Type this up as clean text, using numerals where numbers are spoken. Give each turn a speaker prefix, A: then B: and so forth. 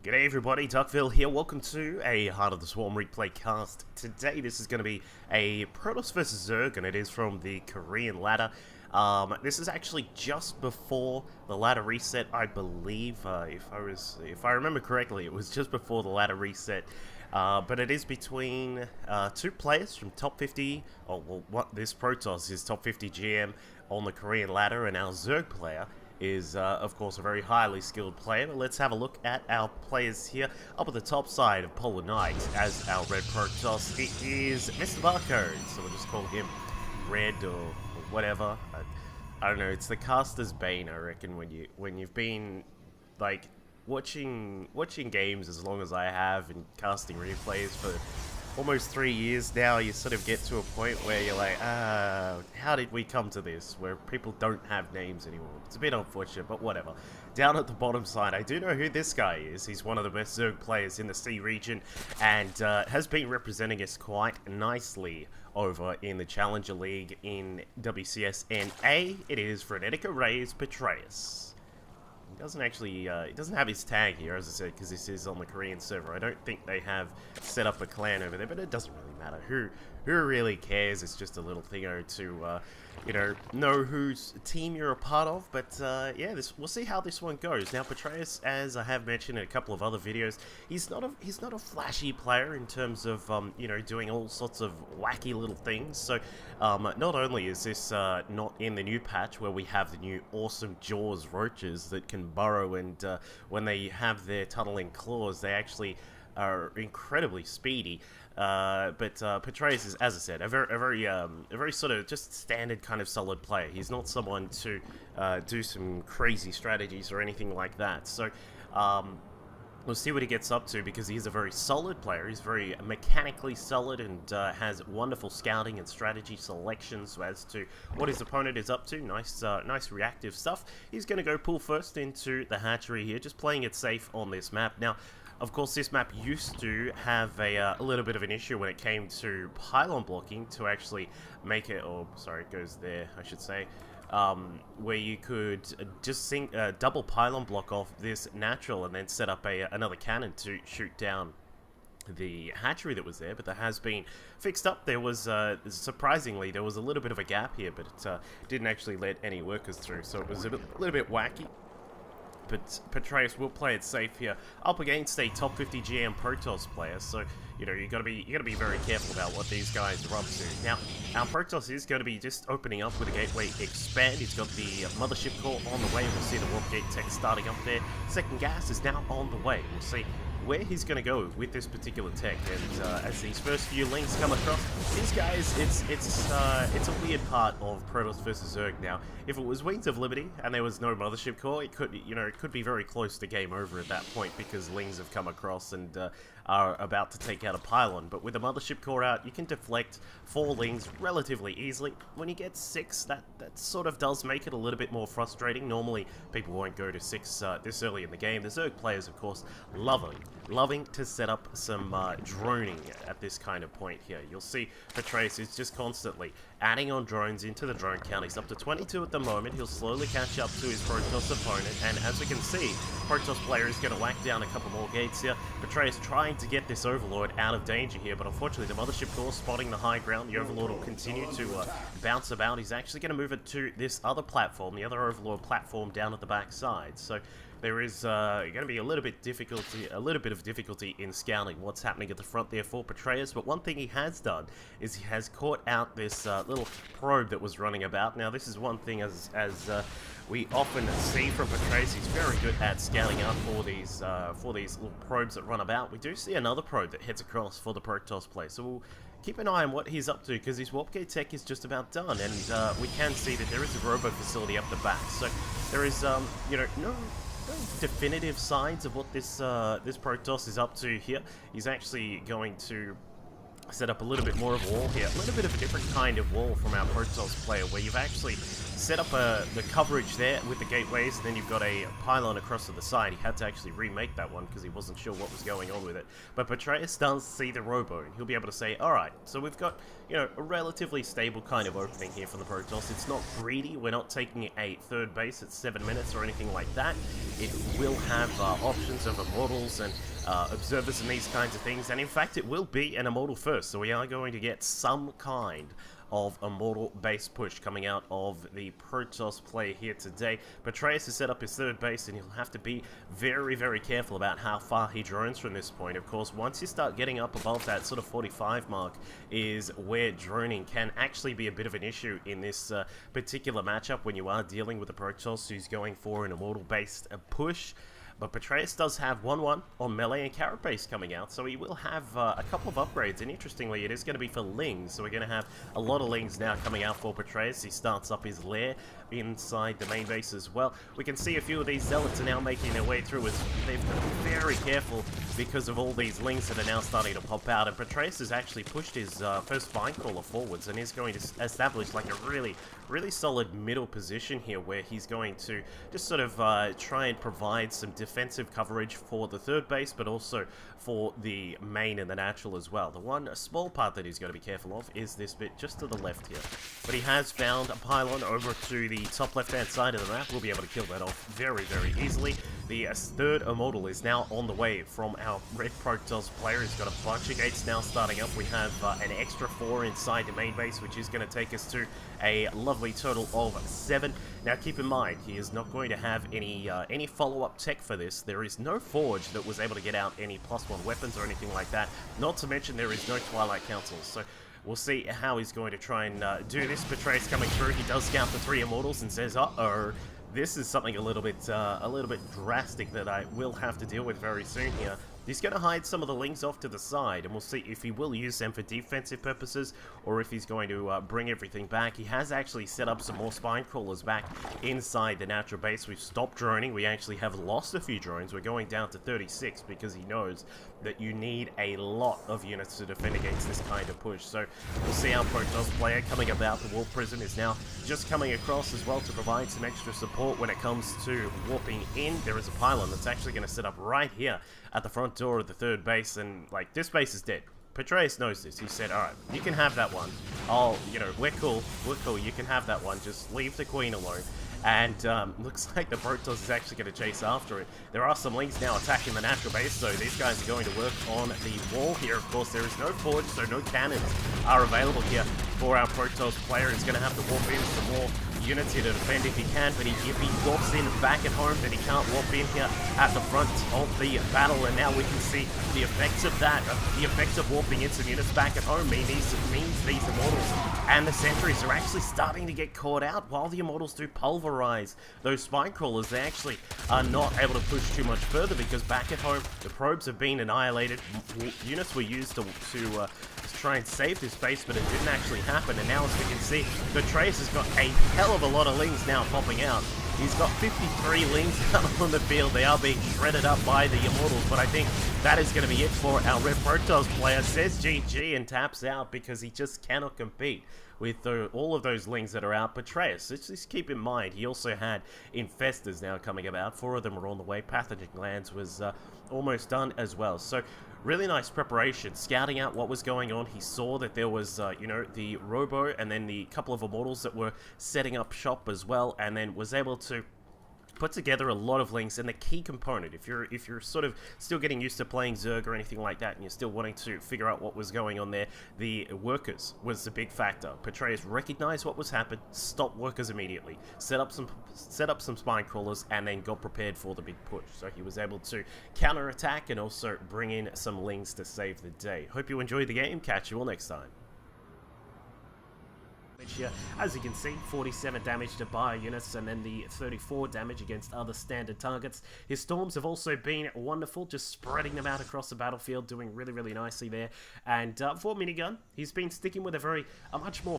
A: G'day everybody, Duckville here. Welcome to a Heart of the Swarm replay cast. Today this is going to be a Protoss vs Zerg, and it is from the Korean ladder. This is actually just before the ladder reset, I believe. If I remember correctly, it was just before the ladder reset. But it is between two players from top 50. This Protoss is top 50 GM on the Korean ladder, and our Zerg player is, of course, a very highly skilled player. But let's have a look at our players here. Up at the top side of Polar Knight, as our Red Protoss, it is Mr. Barcode, so we'll just call him Red or whatever. I don't know, it's the caster's bane, I reckon, when you've been, like, watching games as long as I have and casting replays for almost 3 years now. You sort of get to a point where you're like, how did we come to this, where people don't have names anymore? It's a bit unfortunate, but whatever. Down at the bottom side, I do know who this guy is. He's one of the best Zerg players in the C region, and has been representing us quite nicely over in the Challenger League in WCS NA. It is Frenetic Arrays Petraeus. He doesn't actually, he doesn't have his tag here, as I said, because this is on the Korean server. I don't think they have set up a clan over there, but it doesn't really matter. Who really cares? It's just a little thing to, you know whose team you're a part of. But yeah, we'll see how this one goes. Now, Petraeus, as I have mentioned in a couple of other videos, he's not a flashy player in terms of you know, doing all sorts of wacky little things. So not only is this not in the new patch where we have the new awesome Jaws roaches that can burrow, and when they have their tunneling claws, they actually are incredibly speedy. But Petraeus is, as I said, a very sort of just standard kind of solid player. He's not someone to do some crazy strategies or anything like that. So we'll see what he gets up to, because he's a very solid player. He's very mechanically solid and has wonderful scouting and strategy selections as to what his opponent is up to. Nice reactive stuff. He's going to go pull first into the hatchery here, just playing it safe on this map. Now, of course, this map used to have a little bit of an issue when it came to pylon blocking to actually make it, or sorry, it goes there, I should say, where you could just double pylon block off this natural and then set up another cannon to shoot down the hatchery that was there. But that has been fixed up. There was, surprisingly, there was a little bit of a gap here, but it didn't actually let any workers through, so it was a little bit wacky. But Petraeus will play it safe here, up against a top 50 GM Protoss player. So you know, you gotta be very careful about what these guys are up to. Now, our Protoss is going to be just opening up with a gateway expand. He's got the mothership core on the way. We'll see the warp gate tech starting up there. Second gas is now on the way. We'll see where he's going to go with this particular tech, and as these first few links come across, these guys, it's a weird part of Protoss vs Zerg. Now, if it was Wings of Liberty and there was no mothership core, it could be very close to game over at that point, because lings have come across and are about to take out a pylon. But with the mothership core out, you can deflect 4 lings relatively easily. When you get 6, that sort of does make it a little bit more frustrating. Normally, people won't go to 6 this early in the game. The Zerg players, of course, loving to set up some droning at this kind of point here. You'll see Petraeus is just constantly adding on drones into the drone count. He's up to 22 at the moment. He'll slowly catch up to his Protoss opponent, and as we can see, Protoss player is going to whack down a couple more gates here. Petraeus trying to get this Overlord out of danger here, but unfortunately the mothership core spotting the high ground. The Overlord will continue to bounce about. He's actually going to move it to this other platform, the other Overlord platform down at the back side. So there is going to be a little bit of difficulty in scouting what's happening at the front there for Petraeus. But one thing he has done is he has caught out this little probe that was running about. Now, this is one thing as we often see from Petraeus. He's very good at scouting out for these little probes that run about. We do see another probe that heads across for the Protoss play, so we'll keep an eye on what he's up to, because his warp gate tech is just about done, and we can see that there is a robo facility up the back. So there is you know, no definitive signs of what this Protoss is up to here. He's actually going to set up a little bit more of a wall here, a little bit of a different kind of wall from our Protoss player, where you've actually set up the coverage there with the gateways, and then you've got a pylon across to the side. He had to actually remake that one because he wasn't sure what was going on with it. But Patreus does see the Robo, and he'll be able to say, alright, so we've got, you know, a relatively stable kind of opening here for the Protoss. It's not greedy. We're not taking a third base at 7 minutes or anything like that. It will have options of Immortals and Observers and these kinds of things, and in fact it will be an Immortal first, so we are going to get some kind of Immortal base push coming out of the Protoss player here today. Patreus has set up his third base, and he'll have to be very, very careful about how far he drones from this point. Of course, once you start getting up above that sort of 45 mark is where droning can actually be a bit of an issue in this particular matchup when you are dealing with a Protoss who's going for an Immortal based push. But Patreus does have 1-1 on melee and carapace coming out, so he will have a couple of upgrades, and interestingly it is going to be for Lings, so we're going to have a lot of Lings now coming out for Patreus. He starts up his lair inside the main base as well. We can see a few of these Zealots are now making their way through as they've got to be very careful because of all these Lings that are now starting to pop out, and Patreus has actually pushed his first Spinecrawler forwards and is going to establish like a really solid middle position here where he's going to just sort of try and provide some defensive coverage for the third base, but also for the main and the natural as well. The one small part that he's got to be careful of is this bit just to the left here. But he has found a pylon over to the top left-hand side of the map. We'll be able to kill that off very, very easily. The third Immortal is now on the way from our Red Protoss player. He's got a bunch of gates now starting up. We have an extra 4 inside the main base, which is going to take us to a lovely total of 7. Now keep in mind, he is not going to have any follow-up tech for this. There is no Forge that was able to get out any +1 weapons or anything like that. Not to mention there is no Twilight Councils. So we'll see how he's going to try and do this. Patreus coming through. He does scout the 3 Immortals and says, uh-oh, this is something a little bit drastic that I will have to deal with very soon here. He's going to hide some of the Lings off to the side, and we'll see if he will use them for defensive purposes, or if he's going to bring everything back. He has actually set up some more Spinecrawlers back inside the natural base. We've stopped droning. We actually have lost a few drones. We're going down to 36 because he knows that you need a lot of units to defend against this kind of push. So we'll see our Protoss player coming about. The Warp Prism is now just coming across as well to provide some extra support when it comes to warping in. There is a pylon that's actually going to set up right here at the front door of the third base, and like, this base is dead. Patreus knows this. He said, alright, you can have that one. You know, we're cool, you can have that one, just leave the Queen alone. And looks like the Protoss is actually going to chase after it. There are some Lings now attacking the natural base, so these guys are going to work on the wall here. Of course, there is no Forge, so no cannons are available here for our Protoss player. He's going to have to warp in some more units here to defend if he can, but if he warps in back at home, then he can't warp in here at the front of the battle, and now we can see the effects of that. The effects of warping in some units back at home means these Immortals and the Sentries are actually starting to get caught out while the Immortals do pulverize those Spinecrawlers. They actually are not able to push too much further because back at home, the probes have been annihilated. Units were used to try and save this base, but it didn't actually happen, and now as we can see, Patreus has got a hell of a lot of Lings now popping out. He's got 53 Lings out on the field. They are being shredded up by the Immortals, but I think that is going to be it for our Red Protoss player. Says GG and taps out because he just cannot compete with all of those Lings that are out. Patreus, just keep in mind, he also had Infestors now coming about. 4 of them are on the way. Pathogen Glands was almost done as well. So really nice preparation, scouting out what was going on. He saw that there was, you know, the Robo and then the couple of Immortals that were setting up shop as well, and then was able to put together a lot of Lings. And the key component, if you're sort of still getting used to playing Zerg or anything like that, and you're still wanting to figure out what was going on there, the workers was the big factor. Patreus recognized what was happening, stopped workers immediately, set up some Spinecrawlers, and then got prepared for the big push. So he was able to counter-attack and also bring in some Lings to save the day. Hope you enjoyed the game. Catch you all next time. Here. As you can see, 47 damage to bio units and then the 34 damage against other standard targets. His storms have also been wonderful, just spreading them out across the battlefield, doing really, really nicely there. And for Minigun, he's been sticking with a much more